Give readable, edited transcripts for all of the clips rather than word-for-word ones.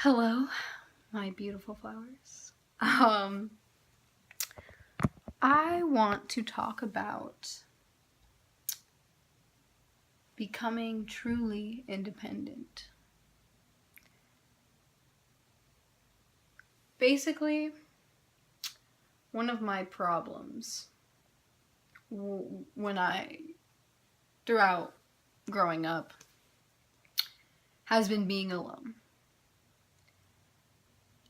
Hello, my beautiful flowers. I want to talk about becoming truly independent. Basically, one of my problems throughout growing up, has been being alone.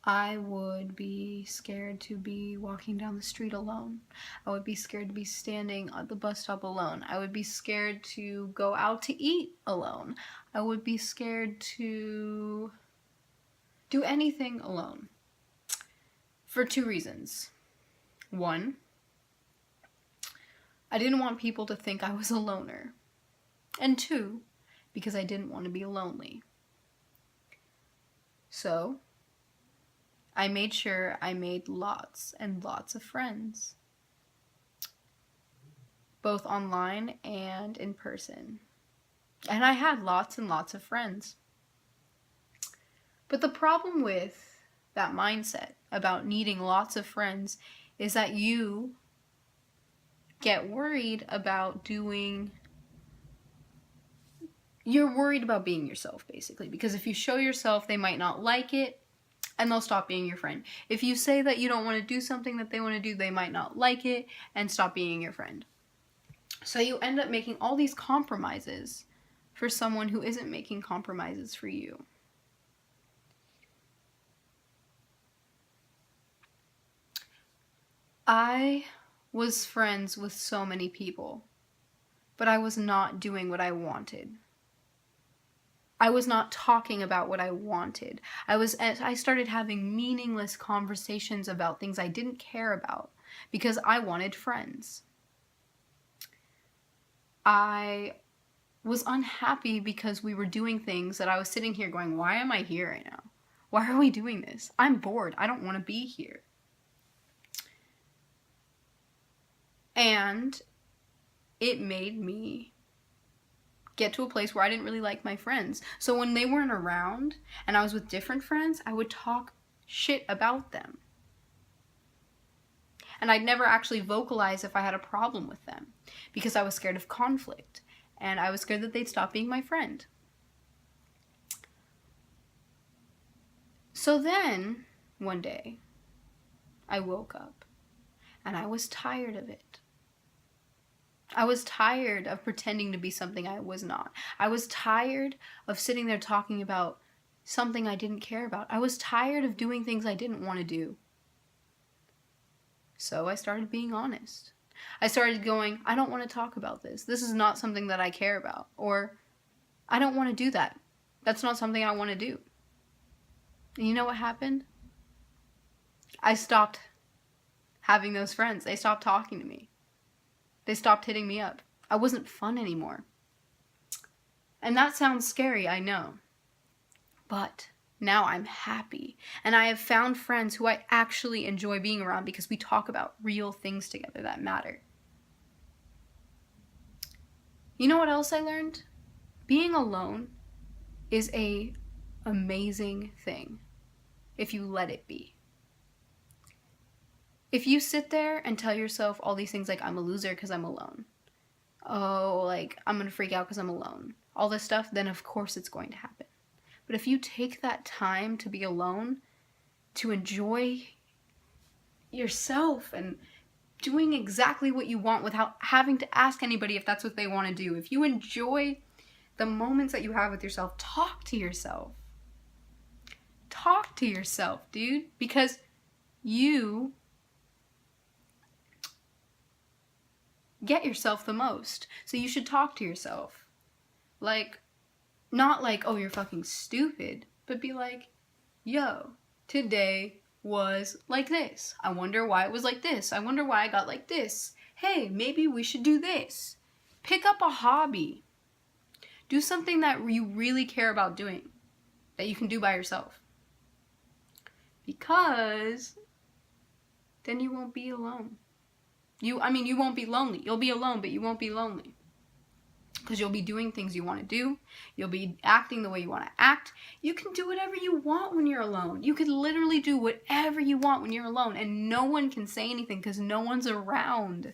I would be scared to be walking down the street alone. I would be scared to be standing at the bus stop alone. I would be scared to go out to eat alone. I would be scared to do anything alone. For two reasons. One, I didn't want people to think I was a loner. And two, because I didn't want to be lonely. So, I made sure I made lots and lots of friends, both online and in person. And I had lots and lots of friends. But the problem with that mindset about needing lots of friends is that you get worried about you're worried about being yourself, basically, because if you show yourself, they might not like it and they'll stop being your friend. If you say that you don't want to do something that they want to do, they might not like it and stop being your friend. So you end up making all these compromises for someone who isn't making compromises for you. I was friends with so many people, but I was not doing what I wanted. I was not talking about what I wanted. I started having meaningless conversations about things I didn't care about because I wanted friends. I was unhappy because we were doing things that I was sitting here going, why am I here right now? Why are we doing this? I'm bored. I don't want to be here. And it made me get to a place where I didn't really like my friends. So when they weren't around and I was with different friends, I would talk shit about them. And I'd never actually vocalize if I had a problem with them because I was scared of conflict and I was scared that they'd stop being my friend. So then, one day, I woke up and I was tired of it. I was tired of pretending to be something I was not. I was tired of sitting there talking about something I didn't care about. I was tired of doing things I didn't want to do. So I started being honest. I started going, I don't want to talk about this. This is not something that I care about. Or, I don't want to do that. That's not something I want to do. And you know what happened? I stopped having those friends. They stopped talking to me. They stopped hitting me up. I wasn't fun anymore. And that sounds scary, I know. But now I'm happy. And I have found friends who I actually enjoy being around because we talk about real things together that matter. You know what else I learned? Being alone is an amazing thing if you let it be. If you sit there and tell yourself all these things like, I'm a loser because I'm alone. Oh, like, I'm going to freak out because I'm alone. All this stuff, then of course it's going to happen. But if you take that time to be alone, to enjoy yourself and doing exactly what you want without having to ask anybody if that's what they want to do, if you enjoy the moments that you have with yourself, talk to yourself. Talk to yourself, dude, because you get yourself the most. So you should talk to yourself. Like, not like, oh, you're fucking stupid, but be like, yo, today was like this. I wonder why it was like this. I wonder why I got like this. Hey, maybe we should do this. Pick up a hobby. Do something that you really care about doing, that you can do by yourself. Because then you won't be alone. You won't be lonely. You'll be alone, but you won't be lonely. because you'll be doing things you want to do. You'll be acting the way you want to act. You can do whatever you want when you're alone. You could literally do whatever you want when you're alone, and no one can say anything because no one's around.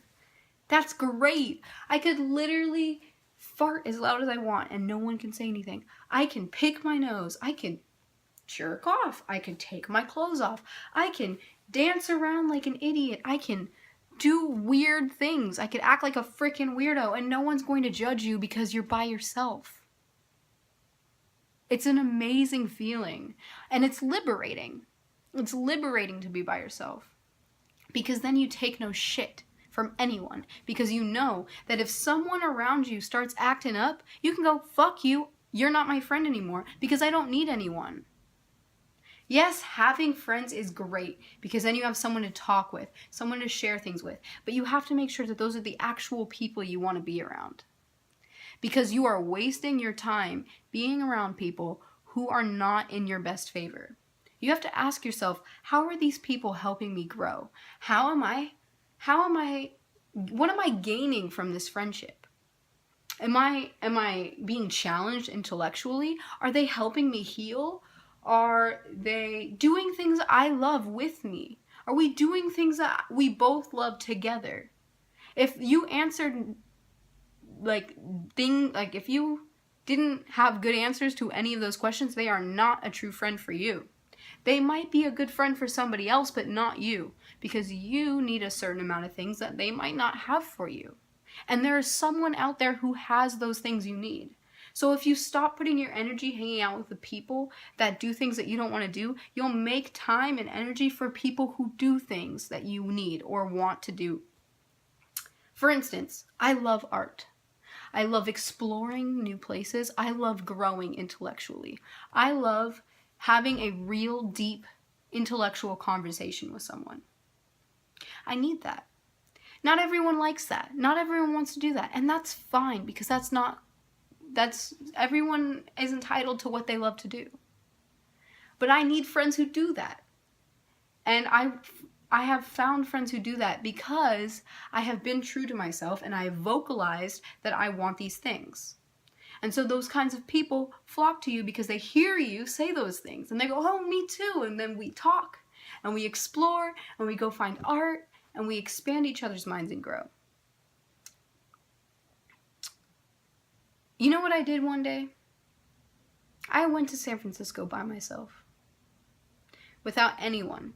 That's great. I could literally fart as loud as I want and no one can say anything. I can pick my nose. I can jerk off. I can take my clothes off. I can dance around like an idiot. I can do weird things. I could act like a freaking weirdo and no one's going to judge you because you're by yourself. It's an amazing feeling and it's liberating. It's liberating to be by yourself because then you take no shit from anyone, because you know that if someone around you starts acting up, you can go, fuck you, you're not my friend anymore, because I don't need anyone. Yes, having friends is great, because then you have someone to talk with, someone to share things with, but you have to make sure that those are the actual people you want to be around. Because you are wasting your time being around people who are not in your best favor. You have to ask yourself, how are these people helping me grow? What am I gaining from this friendship? Am I being challenged intellectually? Are they helping me heal? Are they doing things I love with me? Are we doing things that we both love together? If you answered if you didn't have good answers to any of those questions, they are not a true friend for you. They might be a good friend for somebody else, but not you, because you need a certain amount of things that they might not have for you. And there is someone out there who has those things you need. So if you stop putting your energy hanging out with the people that do things that you don't want to do, you'll make time and energy for people who do things that you need or want to do. For instance, I love art. I love exploring new places. I love growing intellectually. I love having a real deep intellectual conversation with someone. I need that. Not everyone likes that. Not everyone wants to do that. And that's fine, because everyone is entitled to what they love to do. But I need friends who do that. And I have found friends who do that because I have been true to myself and I have vocalized that I want these things. And so those kinds of people flock to you because they hear you say those things. And they go, oh, me too. And then we talk and we explore and we go find art and we expand each other's minds and grow. You know what I did one day? I went to San Francisco by myself. Without anyone.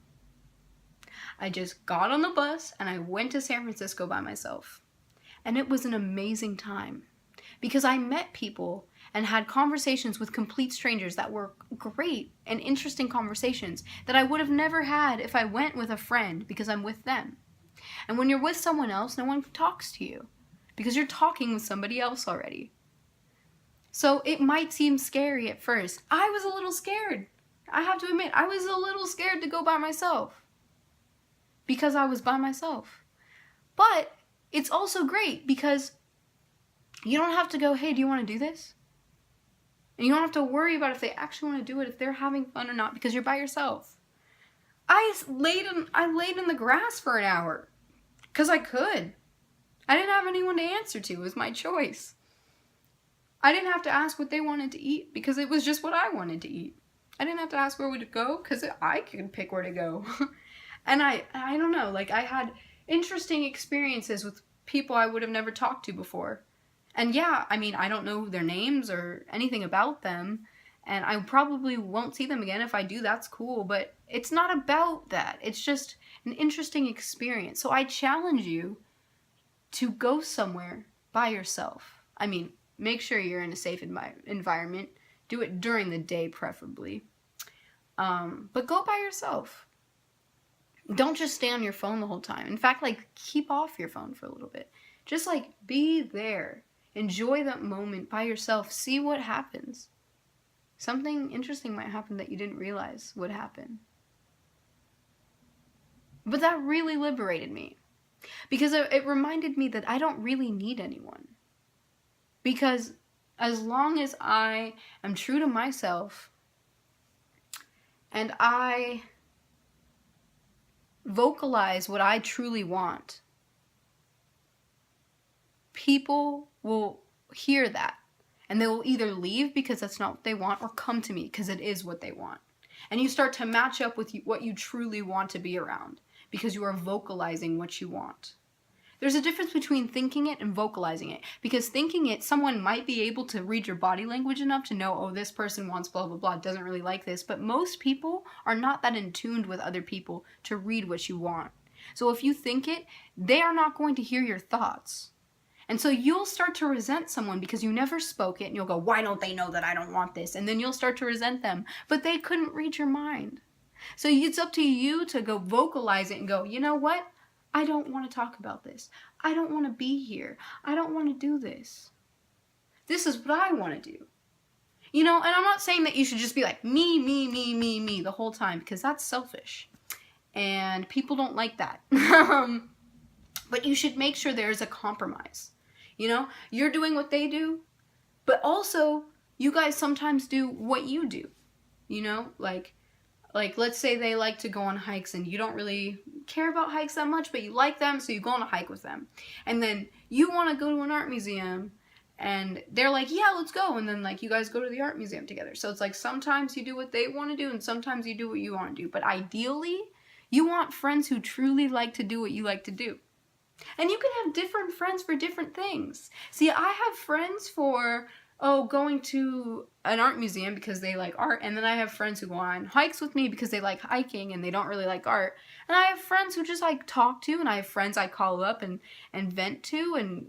I just got on the bus and I went to San Francisco by myself. And it was an amazing time. Because I met people and had conversations with complete strangers that were great and interesting conversations that I would have never had if I went with a friend, because I'm with them. And when you're with someone else, no one talks to you because you're talking with somebody else already. So it might seem scary at first. I was a little scared. I have to admit, I was a little scared to go by myself because I was by myself. But it's also great because you don't have to go, hey, do you want to do this? And you don't have to worry about if they actually want to do it, if they're having fun or not, because you're by yourself. I laid in the grass for an hour because I could. I didn't have anyone to answer to. It was my choice. I didn't have to ask what they wanted to eat because it was just what I wanted to eat. I didn't have to ask where we would go because I could pick where to go. And I don't know, I had interesting experiences with people I would have never talked to before. And yeah, I don't know their names or anything about them, and I probably won't see them again. If I do, that's cool, but it's not about that. It's just an interesting experience. So I challenge you to go somewhere by yourself. Make sure you're in a safe environment. Do it during the day, preferably. But go by yourself. Don't just stay on your phone the whole time. In fact, keep off your phone for a little bit. Just, be there. Enjoy that moment by yourself. See what happens. Something interesting might happen that you didn't realize would happen. But that really liberated me. Because it reminded me that I don't really need anyone. Because as long as I am true to myself and I vocalize what I truly want, people will hear that. And they will either leave because that's not what they want, or come to me because it is what they want. And you start to match up with what you truly want to be around, because you are vocalizing what you want. There's a difference between thinking it and vocalizing it. Because thinking it, someone might be able to read your body language enough to know, oh, this person wants blah, blah, blah, doesn't really like this. But most people are not that in tune with other people to read what you want. So if you think it, they are not going to hear your thoughts. And so you'll start to resent someone because you never spoke it, and you'll go, why don't they know that I don't want this? And then you'll start to resent them, but they couldn't read your mind. So it's up to you to go vocalize it and go, you know what? I don't want to talk about this. I don't want to be here. I don't want to do this. This is what I want to do. You know, and I'm not saying that you should just be like, me the whole time, because that's selfish. And people don't like that. But you should make sure there's a compromise. You know, you're doing what they do, but also you guys sometimes do what you do. You know, like let's say they like to go on hikes and you don't really care about hikes that much, but you like them, so you go on a hike with them. And then you want to go to an art museum and they're like, yeah, let's go. And then like you guys go to the art museum together. So it's like sometimes you do what they want to do and sometimes you do what you want to do. But ideally, you want friends who truly like to do what you like to do. And you can have different friends for different things. See, I have friends for, going to an art museum because they like art. And then I have friends who go on hikes with me because they like hiking and they don't really like art. And I have friends who just like talk to, and I have friends I call up and vent to and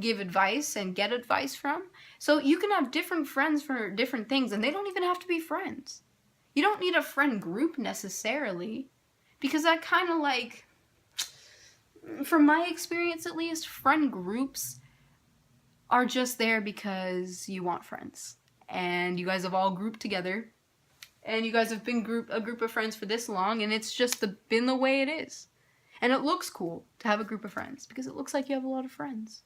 give advice and get advice from. So you can have different friends for different things, and they don't even have to be friends. You don't need a friend group necessarily, because that kind of like, from my experience at least, friend groups are just there because you want friends. And you guys have all grouped together. And you guys have been a group of friends for this long, and it's just been the way it is. And it looks cool to have a group of friends because it looks like you have a lot of friends.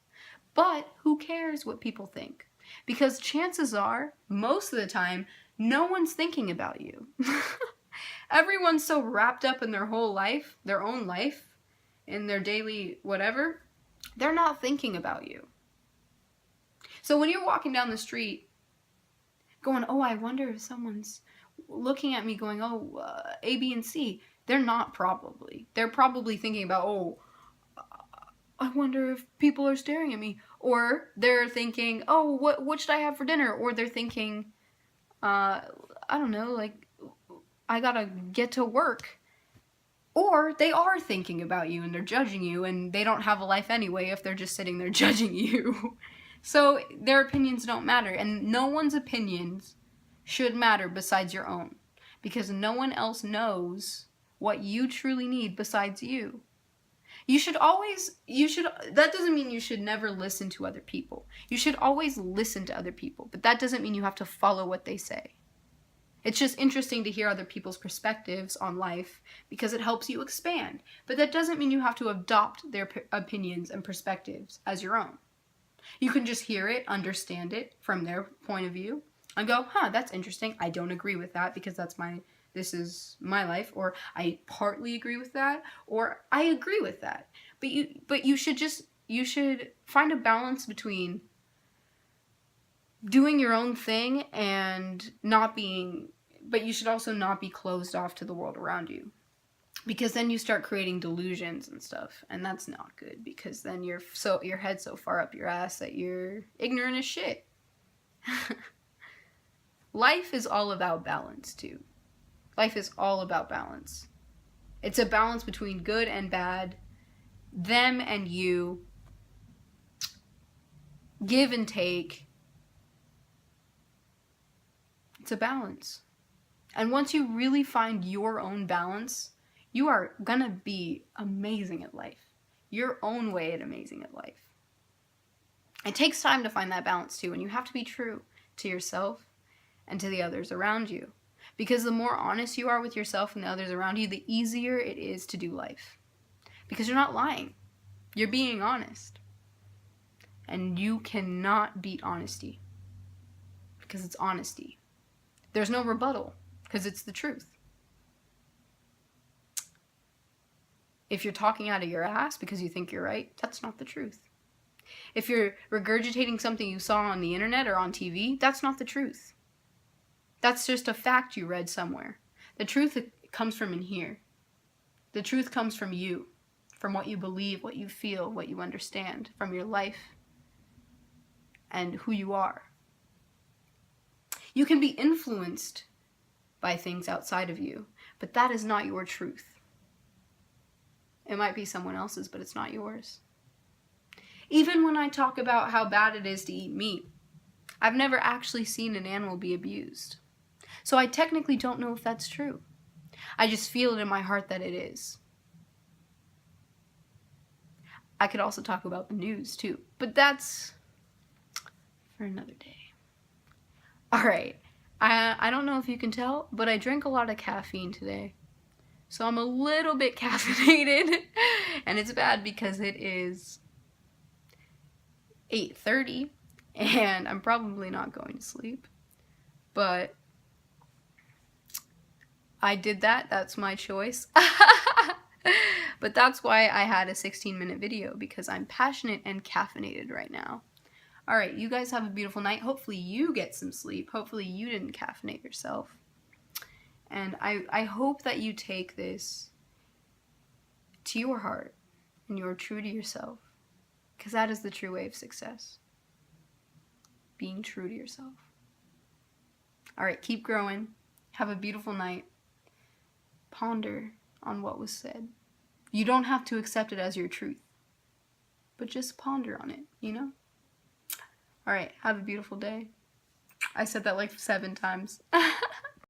But who cares what people think? Because chances are, most of the time, no one's thinking about you. Everyone's so wrapped up in their whole life, their own life, in their daily whatever, they're not thinking about you. So when you're walking down the street going, oh, I wonder if someone's looking at me going, A, B, and C, they're not probably. They're probably thinking about, I wonder if people are staring at me. Or they're thinking, what should I have for dinner? Or they're thinking, I don't know, like, I gotta get to work. Or they are thinking about you and they're judging you, and they don't have a life anyway if they're just sitting there judging you. So their opinions don't matter, and no one's opinions should matter besides your own, because no one else knows what you truly need besides you. That doesn't mean you should never listen to other people. You should always listen to other people, but that doesn't mean you have to follow what they say. It's just interesting to hear other people's perspectives on life because it helps you expand. But that doesn't mean you have to adopt their opinions and perspectives as your own. You can just hear it, understand it from their point of view, and go, that's interesting. I don't agree with that because this is my life, or I partly agree with that, or I agree with that. But you should find a balance between doing your own thing and but you should also not be closed off to the world around you. Because then you start creating delusions and stuff, and that's not good, because then your head's so far up your ass that you're ignorant as shit. Life is all about balance, too. Life is all about balance. It's a balance between good and bad, them and you, give and take. It's a balance. And once you really find your own balance, you are gonna be amazing at life. Your own way at amazing at life. It takes time to find that balance too, and you have to be true to yourself and to the others around you. Because the more honest you are with yourself and the others around you, the easier it is to do life. Because you're not lying. You're being honest. And you cannot beat honesty. Because it's honesty. There's no rebuttal. Because it's the truth. If you're talking out of your ass because you think you're right, that's not the truth. If you're regurgitating something you saw on the internet or on TV, that's not the truth. That's just a fact you read somewhere. The truth comes from in here. The truth comes from you, from what you believe, what you feel, what you understand, from your life and who you are. You can be influenced by things outside of you, but that is not your truth. It might be someone else's, but it's not yours. Even when I talk about how bad it is to eat meat, I've never actually seen an animal be abused. So I technically don't know if that's true. I just feel it in my heart that it is. I could also talk about the news too, but that's for another day. Alright, I don't know if you can tell, but I drank a lot of caffeine today. So I'm a little bit caffeinated, and it's bad because it is 8:30, and I'm probably not going to sleep. But I did that. That's my choice. But that's why I had a 16-minute video, because I'm passionate and caffeinated right now. Alright, you guys have a beautiful night. Hopefully you get some sleep. Hopefully you didn't caffeinate yourself. And I hope that you take this to your heart and you're true to yourself. Because that is the true way of success. Being true to yourself. Alright, keep growing. Have a beautiful night. Ponder on what was said. You don't have to accept it as your truth. But just ponder on it, you know? Alright, have a beautiful day. I said that like 7 times.